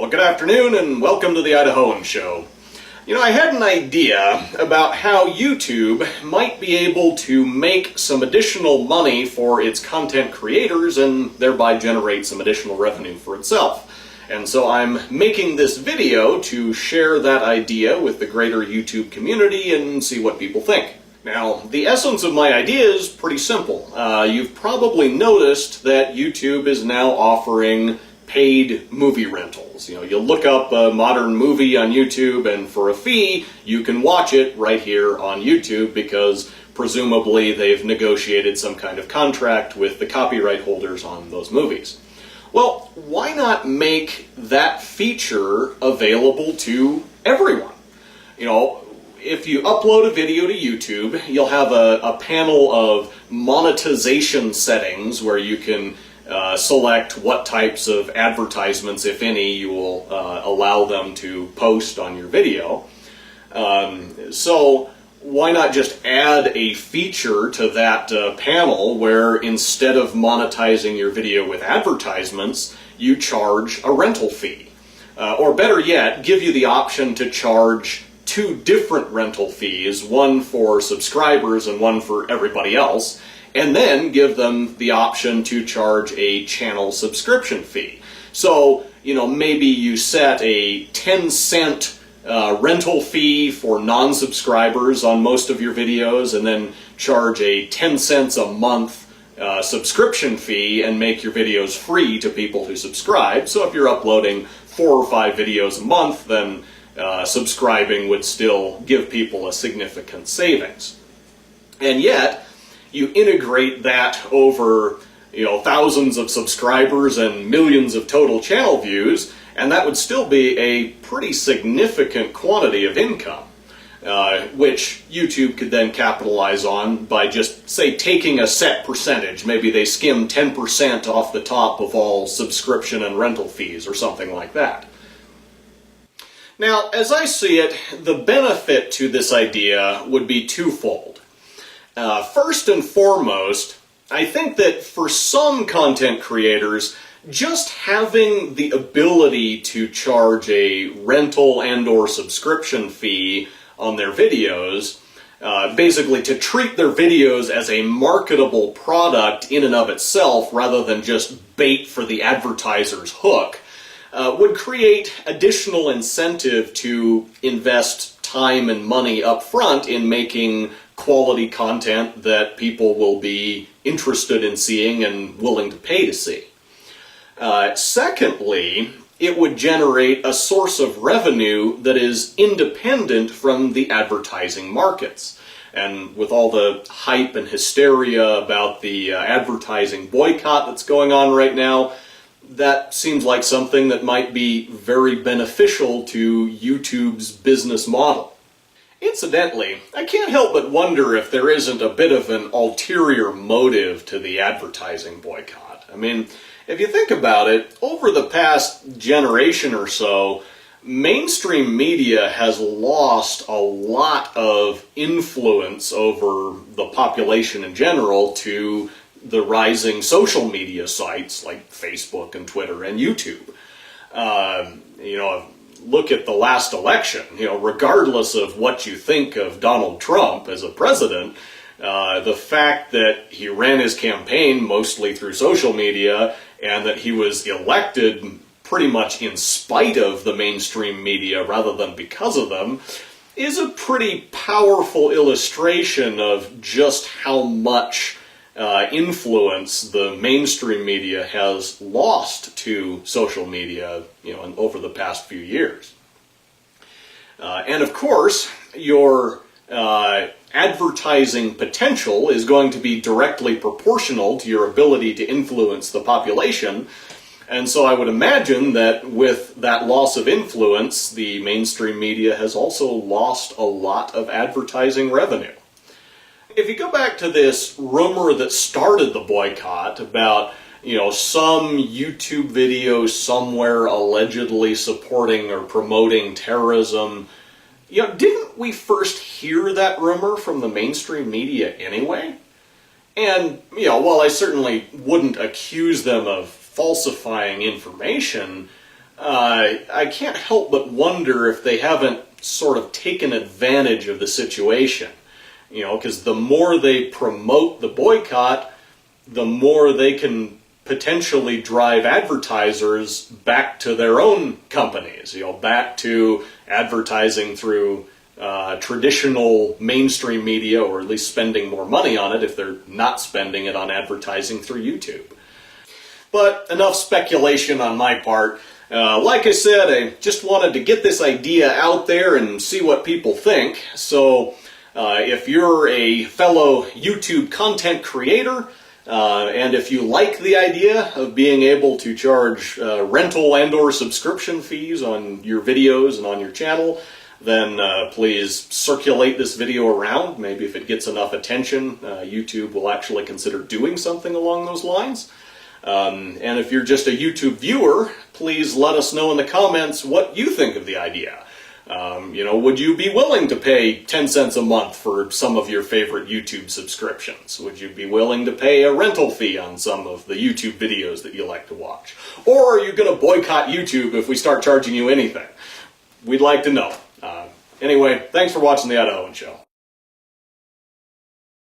Well, good afternoon and welcome to the Idahoan Show. You know, I had an idea about how YouTube might be able to make some additional money for its content creators and thereby generate some additional revenue for itself. And so I'm making this video to share that idea with the greater YouTube community and see what people think. Now, the essence of my idea is pretty simple. You've probably noticed that YouTube is now offering paid movie rentals. You know, you look up a modern movie on YouTube and for a fee, you can watch it right here on YouTube because presumably they've negotiated some kind of contract with the copyright holders on those movies. Well, why not make that feature available to everyone? You know, if you upload a video to YouTube, you'll have a panel of monetization settings where you can select what types of advertisements, if any, you will allow them to post on your video. So why not just add a feature to that panel where instead of monetizing your video with advertisements, you charge a rental fee? Or better yet, give you the option to charge two different rental fees, one for subscribers and one for everybody else, and then give them the option to charge a channel subscription fee. So, you know, maybe you set a 10-cent rental fee for non-subscribers on most of your videos, and then charge a 10 cents a month subscription fee and make your videos free to people who subscribe. So if you're uploading 4 or 5 videos a month, then subscribing would still give people a significant savings. And yet, you integrate that over, you know, thousands of subscribers and millions of total channel views, and that would still be a pretty significant quantity of income, which YouTube could then capitalize on by just, say, taking a set percentage. Maybe they skim 10% off the top of all subscription and rental fees or something like that. Now, as I see it, the benefit to this idea would be twofold. First and foremost, I think that for some content creators, just having the ability to charge a rental and or subscription fee on their videos, basically to treat their videos as a marketable product in and of itself rather than just bait for the advertiser's hook, would create additional incentive to invest time and money up front in making quality content that people will be interested in seeing and willing to pay to see. Secondly, it would generate a source of revenue that is independent from the advertising markets. And with all the hype and hysteria about the advertising boycott that's going on right now, that seems like something that might be very beneficial to YouTube's business model. Incidentally, I can't help but wonder if there isn't a bit of an ulterior motive to the advertising boycott. I mean, if you think about it, over the past generation or so, mainstream media has lost a lot of influence over the population in general to the rising social media sites like Facebook and Twitter and YouTube. You know, look at the last election. You know, regardless of what you think of Donald Trump as a president, the fact that he ran his campaign mostly through social media and that he was elected pretty much in spite of the mainstream media rather than because of them is a pretty powerful illustration of just how much influence the mainstream media has lost to social media, you know, over the past few years. And of course, your advertising potential is going to be directly proportional to your ability to influence the population. And so I would imagine that with that loss of influence, the mainstream media has also lost a lot of advertising revenue. If you go back to this rumor that started the boycott about, you know, some YouTube video somewhere allegedly supporting or promoting terrorism, you know, didn't we first hear that rumor from the mainstream media anyway? And, you know, while I certainly wouldn't accuse them of falsifying information, I can't help but wonder if they haven't sort of taken advantage of the situation. You know, because the more they promote the boycott, the more they can potentially drive advertisers back to their own companies, you know, back to advertising through traditional mainstream media, or at least spending more money on it if they're not spending it on advertising through YouTube. But enough speculation on my part. Like I said, I just wanted to get this idea out there and see what people think. So if you're a fellow YouTube content creator, and if you like the idea of being able to charge rental and or subscription fees on your videos and on your channel, then please circulate this video around. Maybe if it gets enough attention, YouTube will actually consider doing something along those lines. And if you're just a YouTube viewer, please let us know in the comments what you think of the idea. You know, would you be willing to pay 10 cents a month for some of your favorite YouTube subscriptions? Would you be willing to pay a rental fee on some of the YouTube videos that you like to watch? Or are you going to boycott YouTube if we start charging you anything? We'd like to know. Anyway, thanks for watching The Idahoan Show.